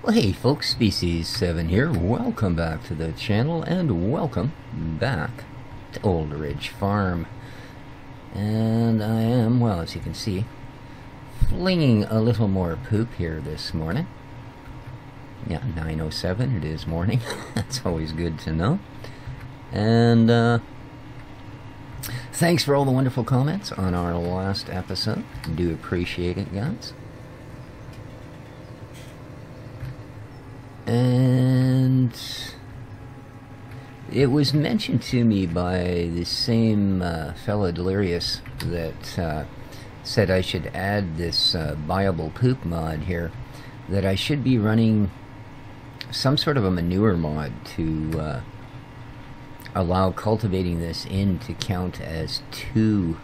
Well, hey folks, Species7 here. Welcome back to the channel, and welcome back to Old Ridge Farm. And I am, well, as you can see, flinging a little more poop here this morning. Yeah, 9:07, it is morning. That's always good to know. And thanks for all the wonderful comments on our last episode. Do appreciate it, guys. And it was mentioned to me by the same fellow Delirious that said I should add this buyable poop mod here, that I should be running some sort of a manure mod to allow cultivating this in to count as two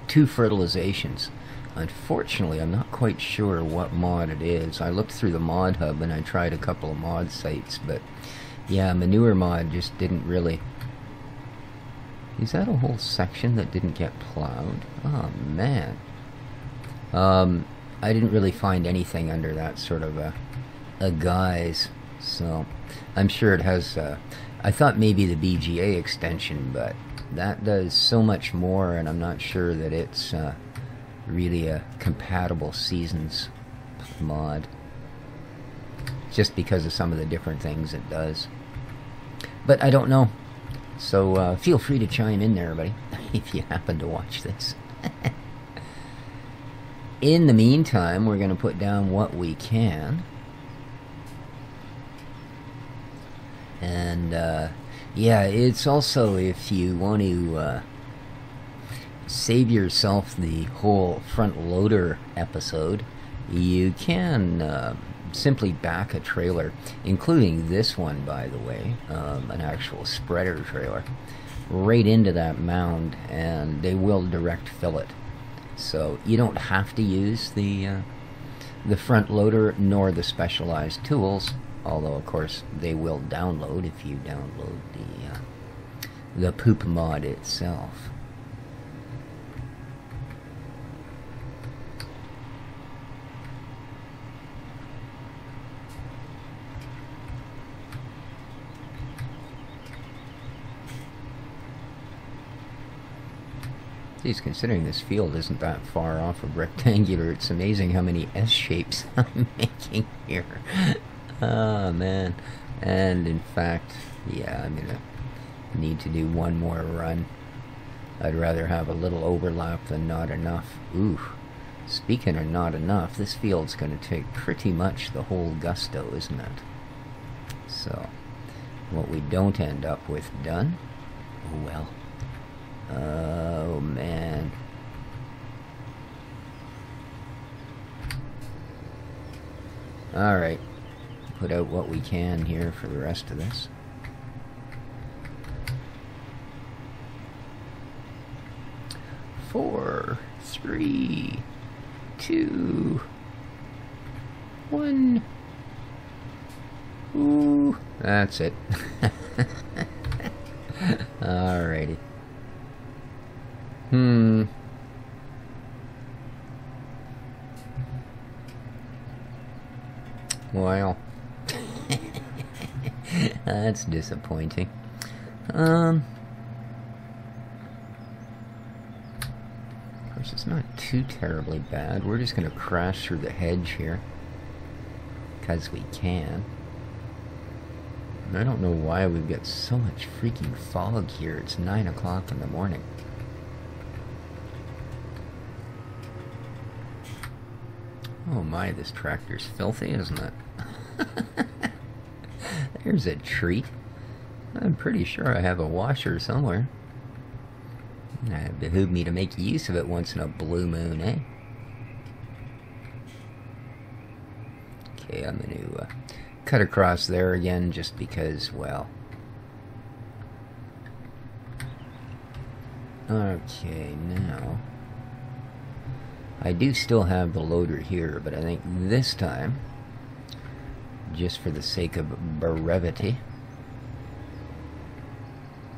fertilizations. Unfortunately, I'm not quite sure what mod it is. I looked through the mod hub and I tried a couple of mod sites, but yeah, manure mod just didn't really... Is that a whole section that didn't get plowed? Oh man. I didn't really find anything under that sort of a guise, so I'm sure it has... I thought maybe the BGA extension, but that does so much more, and I'm not sure that it's really a compatible seasons mod, just because of some of the different things it does. But I don't know, so feel free to chime in there, buddy, if you happen to watch this. In the meantime, we're going to put down what we can. And yeah, it's also, if you want to save yourself the whole front loader episode, you can simply back a trailer, including this one, by the way, an actual spreader trailer, right into that mound, and they will direct fill it. So you don't have to use the front loader nor the specialized tools, although of course they will download if you download the poop mod itself. Geez, considering this field isn't that far off of rectangular, it's amazing how many S shapes I'm making here. Oh man. And in fact, yeah, I'm gonna need to do one more run. I'd rather have a little overlap than not enough. Ooh, speaking of not enough, this field's gonna take pretty much the whole gusto, isn't it? So, what we don't end up with done, oh well. Oh man. Alright. Put out what we can here for the rest of this. Four, 3, 2, 1. Ooh, that's it. Alrighty. Well, that's disappointing. Of course, it's not too terribly bad. We're just going to crash through the hedge here, because we can. And I don't know why we've got so much freaking fog here. It's 9 o'clock in the morning. Oh my, this tractor's filthy, isn't it? There's a treat. I'm pretty sure I have a washer somewhere. It behooved me to make use of it once in a blue moon, eh? Okay, I'm going to cut across there again just because, well... Okay, now... I do still have the loader here, but I think this time, just for the sake of brevity,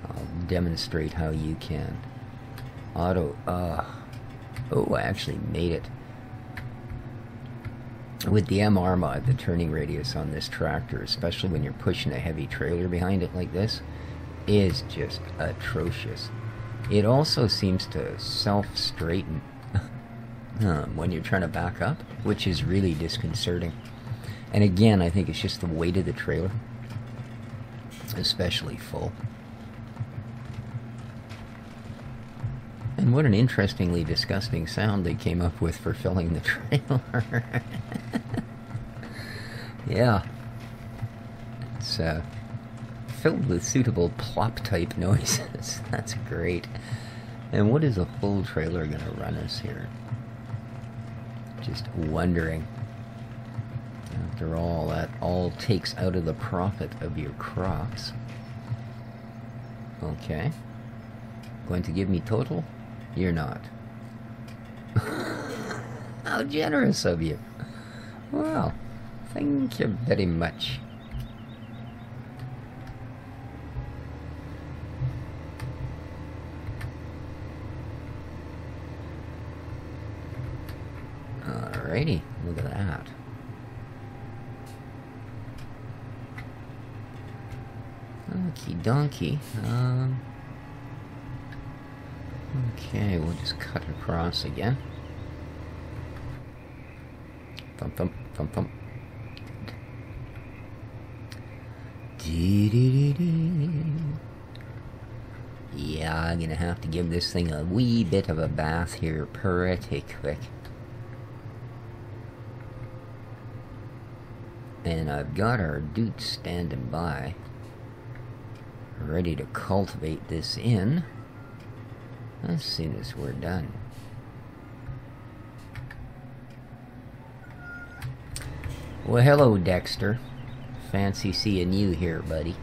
I'll demonstrate how you can auto... Oh, I actually made it with the MR mod, the turning radius on this tractor, especially when you're pushing a heavy trailer behind it like this, is just atrocious. It also seems to self-straighten when you're trying to back up, which is really disconcerting. And again, I think it's just the weight of the trailer, especially full. And what an interestingly disgusting sound they came up with for filling the trailer. Yeah. It's filled with suitable plop-type noises. That's great. And what is a full trailer going to run us here? Just wondering. After all, that all takes out of the profit of your crops. Okay. Going to give me total? You're not. How generous of you. Well, thank you very much. Alrighty, look at that. Okie donkey. Okay, we'll just cut across again. Thump, thump, thump, thump. Yeah, I'm gonna have to give this thing a wee bit of a bath here pretty quick. And I've got our dude standing by, ready to cultivate this in as soon as we're done. Well, hello, Dexter. Fancy seeing you here, buddy.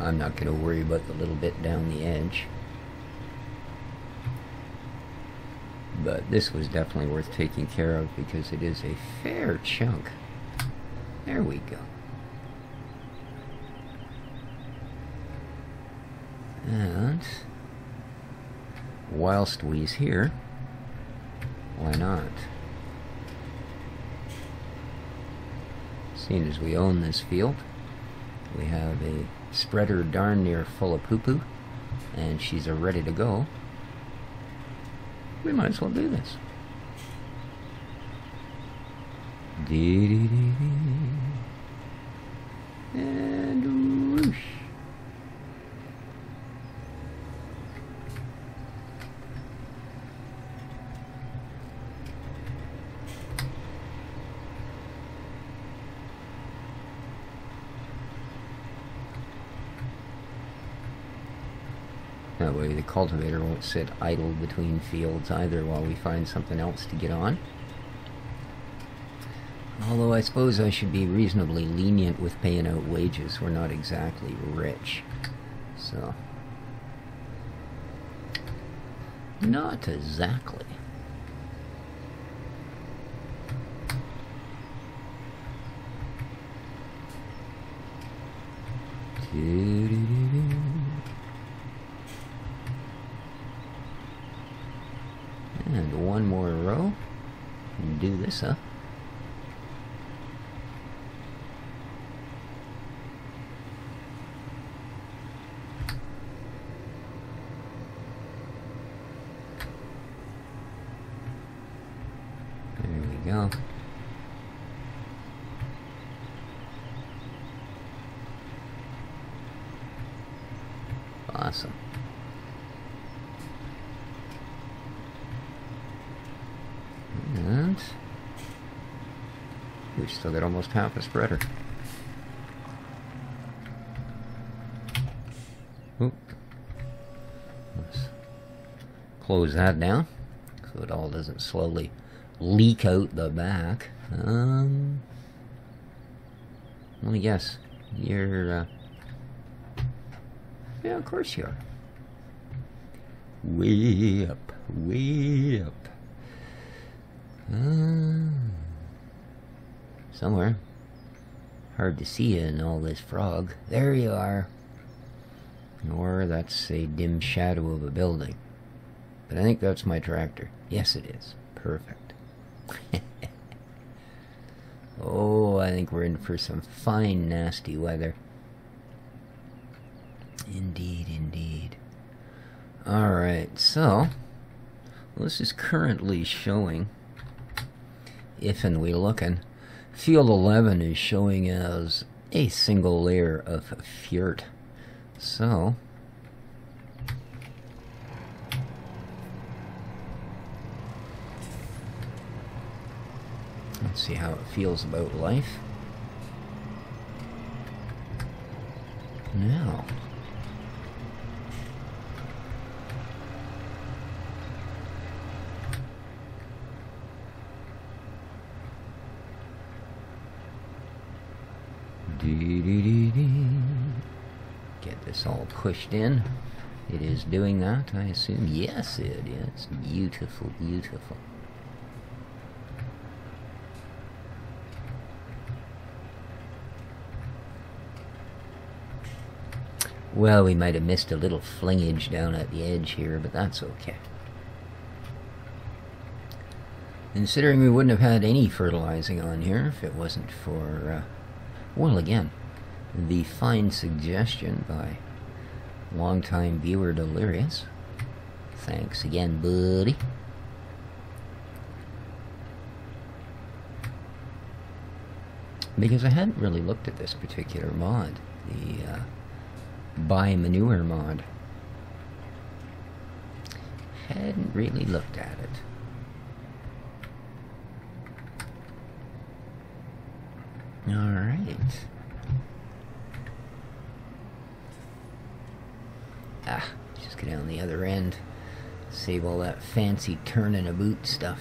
I'm not going to worry about the little bit down the edge. But this was definitely worth taking care of because it is a fair chunk. There we go. And whilst we's here, why not? Seeing as we own this field, we have a spreader darn near full of poo-poo, and she's ready to go. We might as well do this. And whoosh. That way the cultivator won't sit idle between fields either while we find something else to get on. Although I suppose I should be reasonably lenient with paying out wages. We're not exactly rich. So, not exactly. And one more row. And do this up. There we go. Awesome. And we've still got almost half a spreader. Oop. Let's close that down so it all doesn't slowly leak out the back. Well, yes, you're yeah, of course you are. Way up, way up. Somewhere. Hard to see you in all this fog. There you are. Or that's a dim shadow of a building. But I think that's my tractor. Yes, it is. Perfect. Oh, I think we're in for some fine, nasty weather. Indeed, indeed. Alright, so this is currently showing, if and we lookin', field 11 is showing as a single layer of Fert. So let's see how it feels about life. Now, get this all pushed in. It is doing that, I assume. Yes, it is. Beautiful, beautiful. Well, we might have missed a little flingage down at the edge here, but that's okay. Considering we wouldn't have had any fertilizing on here if it wasn't for, well, again, the fine suggestion by longtime viewer Delirious. Thanks again, buddy. Because I hadn't really looked at this particular mod, the buy manure mod. Hadn't really looked at it. Alright. Just get down the other end. Save all that fancy turning a boot stuff.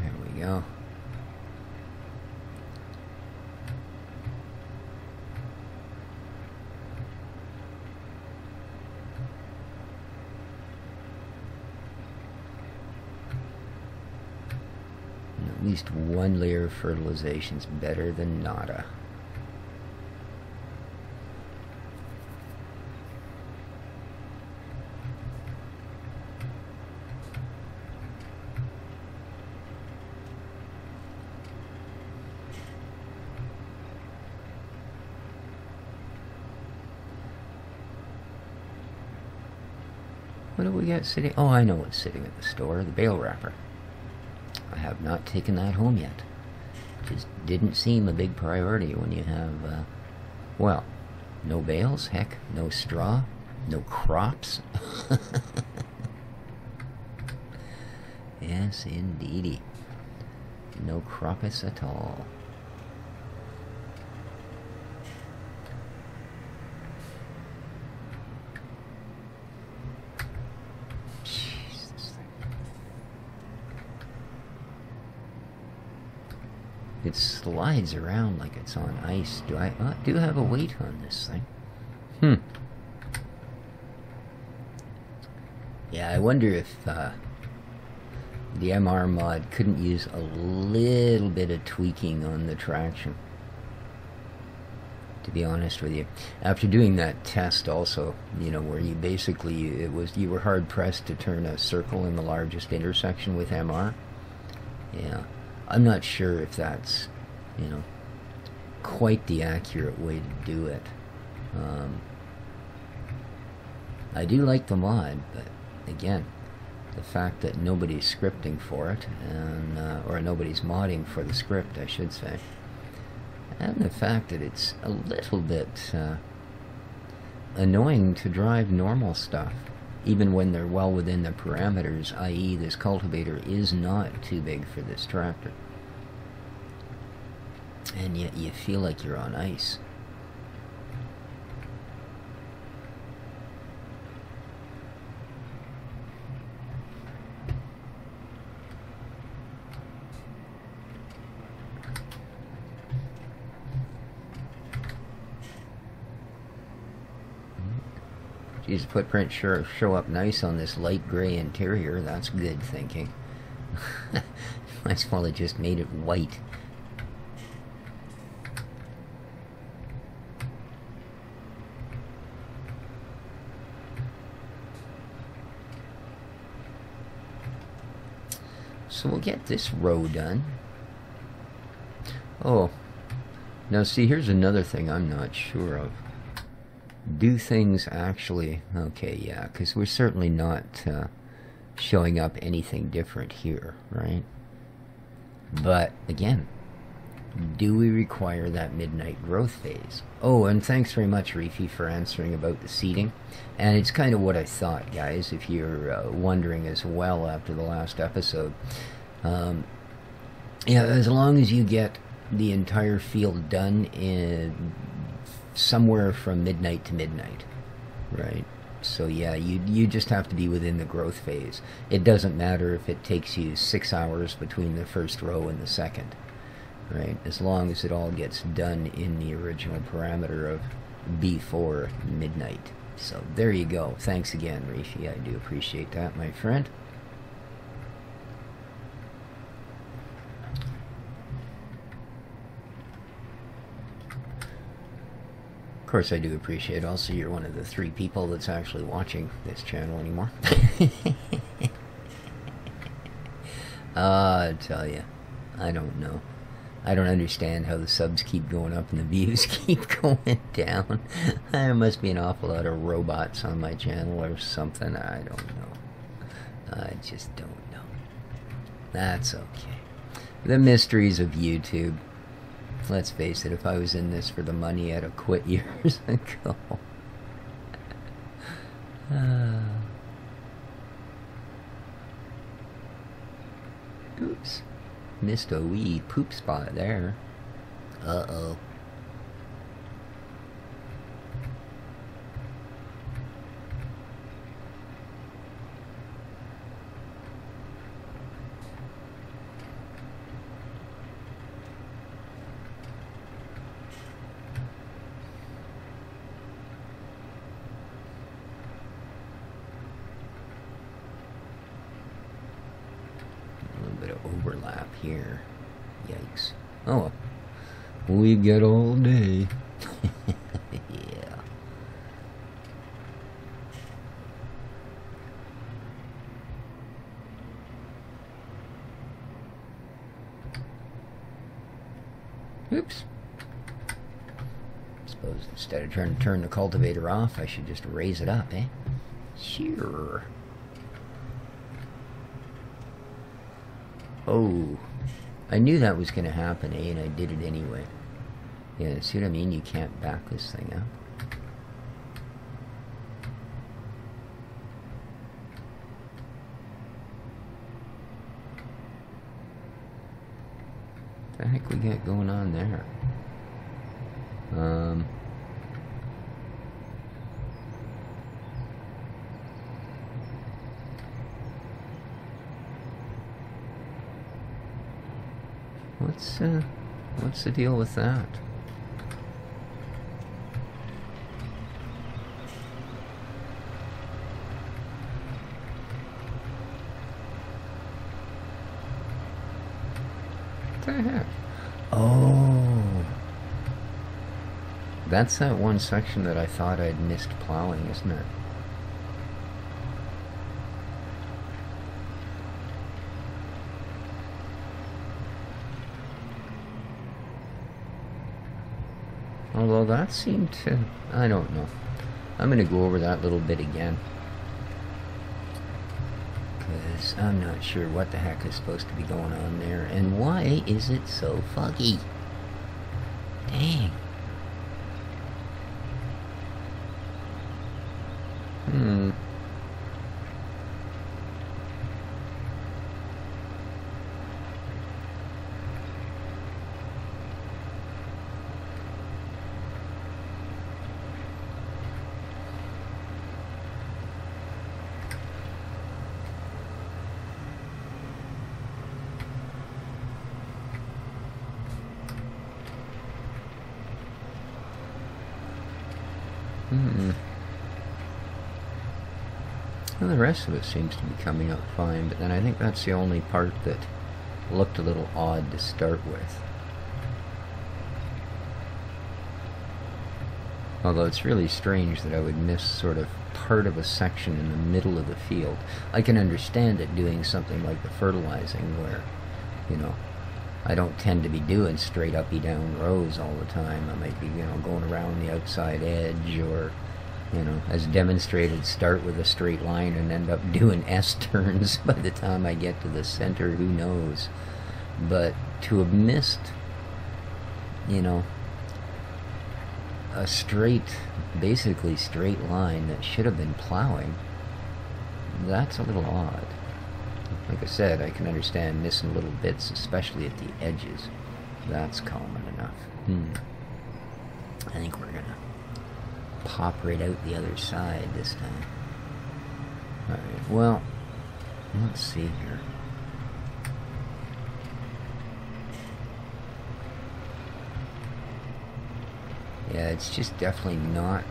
There we go. At least one layer of fertilization is better than nada. What do we got sitting? Oh, I know what's sitting at the store. The bale wrapper. I have not taken that home yet. Just didn't seem a big priority when you have, well, no bales, heck, no straw, no crops. Yes, indeedy. No croppus at all. It slides around like it's on ice. Do I do have a weight on this thing? Yeah, I wonder if the MR mod couldn't use a little bit of tweaking on the traction. To be honest with you, after doing that test, also, you know, where you basically you were hard pressed to turn a circle in the largest intersection with MR. Yeah. I'm not sure if that's, you know, quite the accurate way to do it. I do like the mod, but again, the fact that nobody's scripting for it, and or nobody's modding for the script, I should say, and the fact that it's a little bit annoying to drive normal stuff, even when they're well within the parameters, i.e. this cultivator is not too big for this tractor. And yet you feel like you're on ice. His footprints show up nice on this light gray interior. That's good thinking. Might as well have just made it white. So we'll get this row done. Oh, now see, here's another thing I'm not sure of. Do things actually... Okay, yeah, because we're certainly not showing up anything different here, right? But, again, do we require that midnight growth phase? Oh, and thanks very much, Reefy, for answering about the seating. And it's kind of what I thought, guys, if you're wondering as well after the last episode. Yeah, as long as you get the entire field done in somewhere from midnight to midnight, right? So yeah, you just have to be within the growth phase. It doesn't matter if it takes you 6 hours between the first row and the second, right? As long as it all gets done in the original parameter of before midnight. So there you go. Thanks again, Reefy. I do appreciate that, my friend. Of course, I do appreciate also you're one of the 3 people that's actually watching this channel anymore. I tell you, I don't know. I don't understand how the subs keep going up and the views keep going down. There must be an awful lot of robots on my channel or something. I don't know. I just don't know. That's okay. The mysteries of YouTube. Let's face it, if I was in this for the money, I'd have quit years ago. Oops. Missed a wee poop spot there. Uh-oh. Overlap here. Yikes. Oh, we get all day. Yeah. Oops. Suppose instead of trying to turn the cultivator off, I should just raise it up, eh? Sure. Oh, I knew that was going to happen, eh? And I did it anyway. Yeah, see what I mean? You can't back this thing up. What the heck we got going on there? What's the deal with that? What the heck? Oh, that's that one section that I thought I'd missed plowing, isn't it? Although that seemed to... I don't know. I'm going to go over that little bit again. Because I'm not sure what the heck is supposed to be going on there. And why is it so foggy? Dang. Well, the rest of it seems to be coming out fine, but then I think that's the only part that looked a little odd to start with. Although it's really strange that I would miss sort of part of a section in the middle of the field. I can understand it doing something like the fertilizing where, you know, I don't tend to be doing straight uppy down rows all the time. I might be, you know, going around the outside edge, or, you know, as demonstrated, start with a straight line and end up doing S turns by the time I get to the center, who knows. But to have missed, you know, a straight, basically straight line that should have been plowing, that's a little odd. Like I said, I can understand missing little bits, especially at the edges. That's common enough. I think we're gonna pop right out the other side this time. Alright, well, let's see here. Yeah, it's just definitely not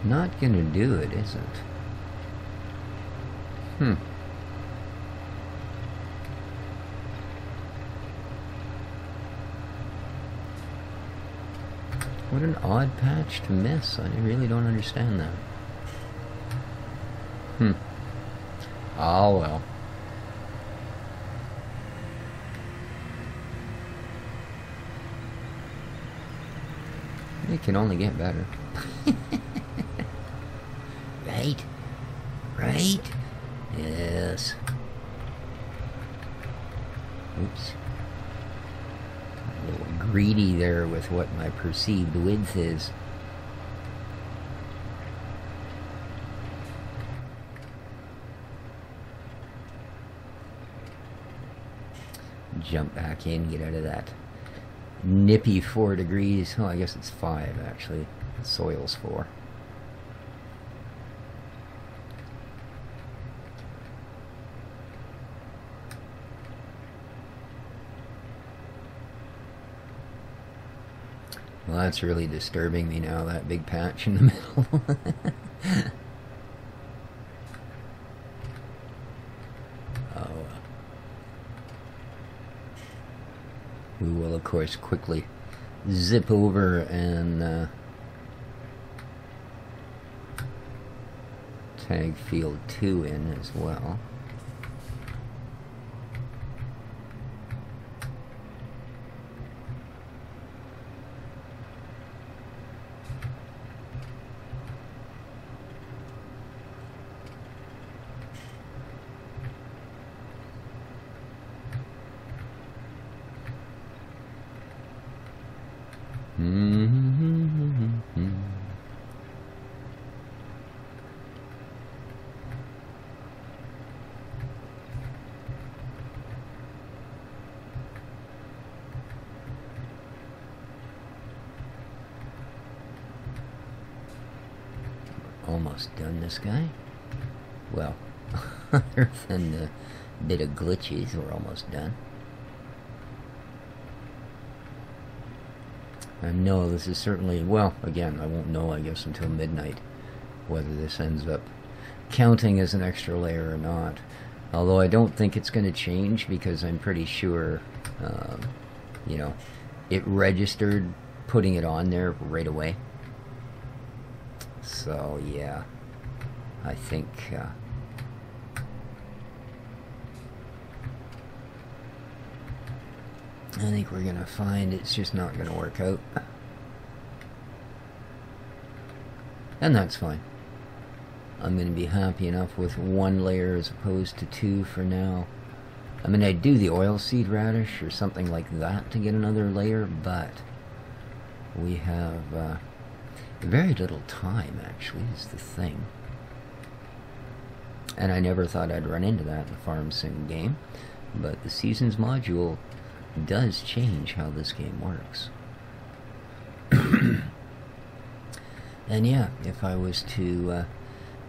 not gonna do it, is it? What an odd patch to miss. I really don't understand that. Oh well. It can only get better. Right? Right? Yes. Oops. A little greedy there with what my perceived width is. Jump back in, get out of that nippy 4 degrees. Oh, I guess it's 5 actually. The soil's 4. Well, that's really disturbing me now, that big patch in the middle. We will, of course, quickly zip over and tag field 2 in as well. Almost done this guy. Well, other than the bit of glitches, we're almost done. And no, this is certainly, well, again, I won't know, I guess, until midnight whether this ends up counting as an extra layer or not. Although I don't think it's going to change, because I'm pretty sure, you know, it registered putting it on there right away. So, yeah, I think we're going to find it's just not going to work out. And that's fine. I'm going to be happy enough with 1 layer as opposed to 2 for now. I mean, I'd do the oilseed radish or something like that to get another layer, but we have very little time, actually, is the thing. And I never thought I'd run into that in a farm sim game, but the Seasons module does change how this game works. And yeah, if I was to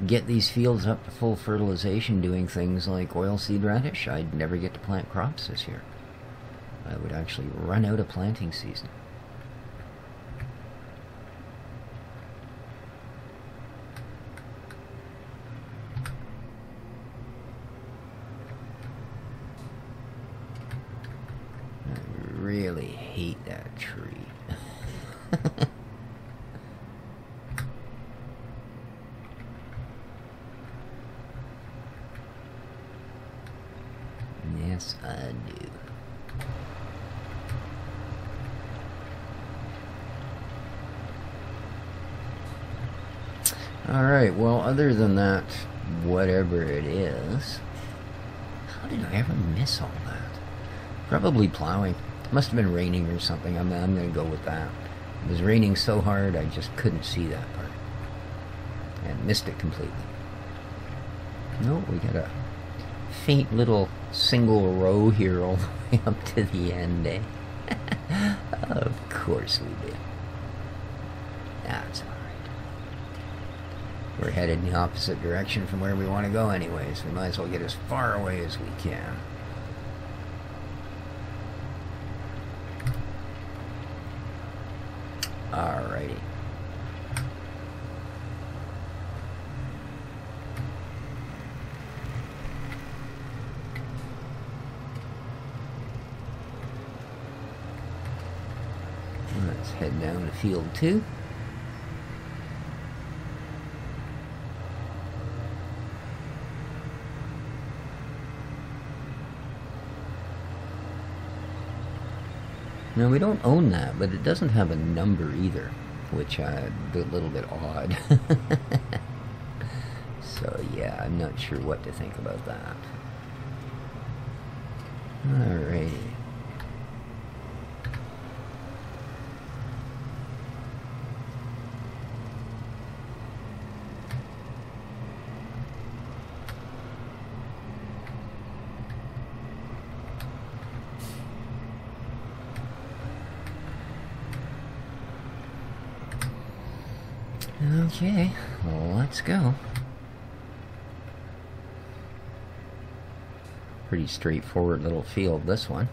get these fields up to full fertilization doing things like oilseed radish, I'd never get to plant crops this year. I would actually run out of planting season. hate that tree. Yes, I do. Alright, well, other than that, whatever it is, how did I ever miss all that? Probably plowing. Must have been raining or something. I'm going to go with that. It was raining so hard I just couldn't see that part. And missed it completely. No, we got a faint little single row here all the way up to the end, eh? Of course we did. That's alright. We're headed in the opposite direction from where we want to go anyways. We might as well get as far away as we can. Alrighty. Let's head down to field 2. Now, we don't own that, but it doesn't have a number either, which is a little bit odd. So, yeah, I'm not sure what to think about that. Alrighty. Okay, well, let's go. Pretty straightforward little field, this one.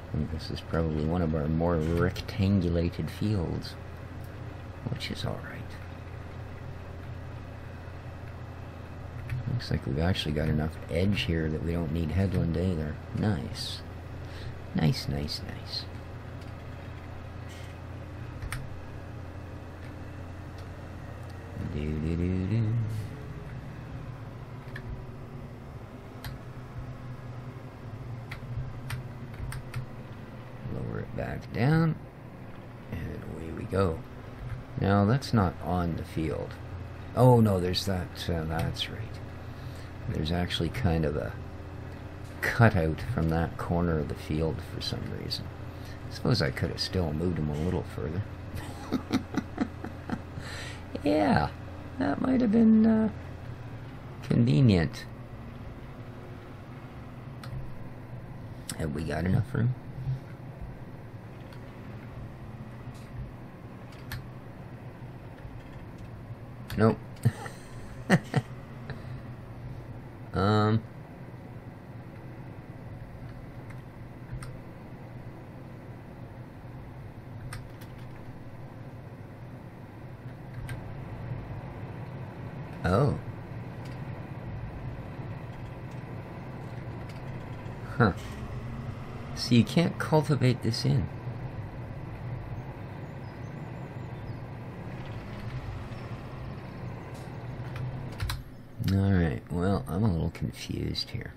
I think this is probably one of our more rectangulated fields, which is alright. Looks like we've actually got enough edge here that we don't need headland either. Nice. Nice, nice, nice. Do-do-do-do. Lower it back down, and away we go. Now, that's not on the field. Oh, no, there's that, that's right. There's actually kind of a cutout from that corner of the field for some reason. I suppose I could have still moved him a little further. Yeah, that might have been convenient. Have we got enough room? Nope. Oh. Huh. So you can't cultivate this in. Alright, well, I'm a little confused here.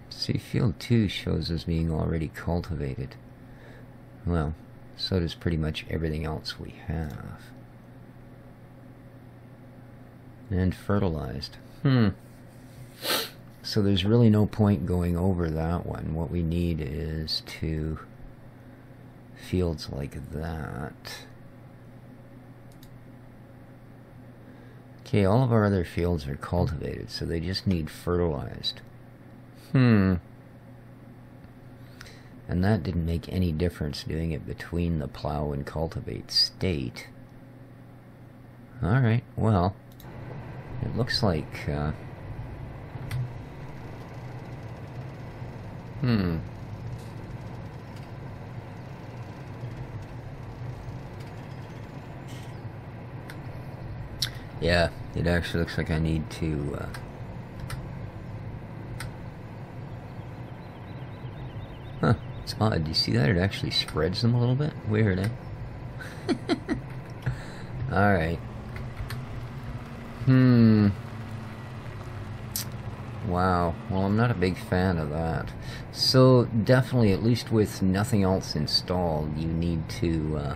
See, field 2 shows as being already cultivated. Well, so does pretty much everything else we have. And fertilized. So there's really no point going over that one. What we need is to fields like that. Okay, all of our other fields are cultivated, so they just need fertilized. And that didn't make any difference doing it between the plow and cultivate state. Alright, well, it looks like, Yeah, it actually looks like I need to... Huh, it's odd. Do you see that? It actually spreads them a little bit. Weird, eh? Alright. Wow. Well, I'm not a big fan of that. So, definitely, at least with nothing else installed, you need to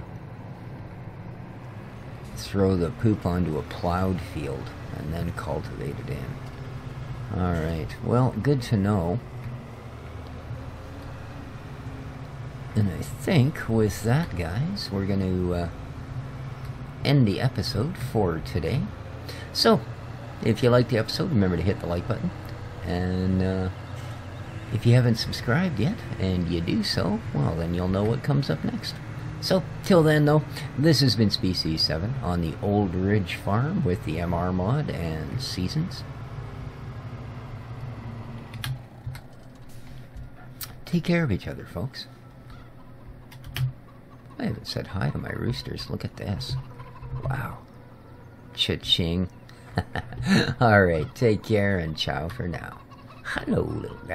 throw the poop onto a plowed field and then cultivate it in. Alright. Well, good to know. And I think with that, guys, we're going to end the episode for today. So, if you liked the episode, remember to hit the like button. And if you haven't subscribed yet, and you do so, well, then you'll know what comes up next. So, till then, though, this has been Species 7 on the Old Ridge Farm with the MR mod and Seasons. Take care of each other, folks. I haven't said hi to my roosters. Look at this. Wow. Cha-ching. Alright, take care and ciao for now. Hello, little guy.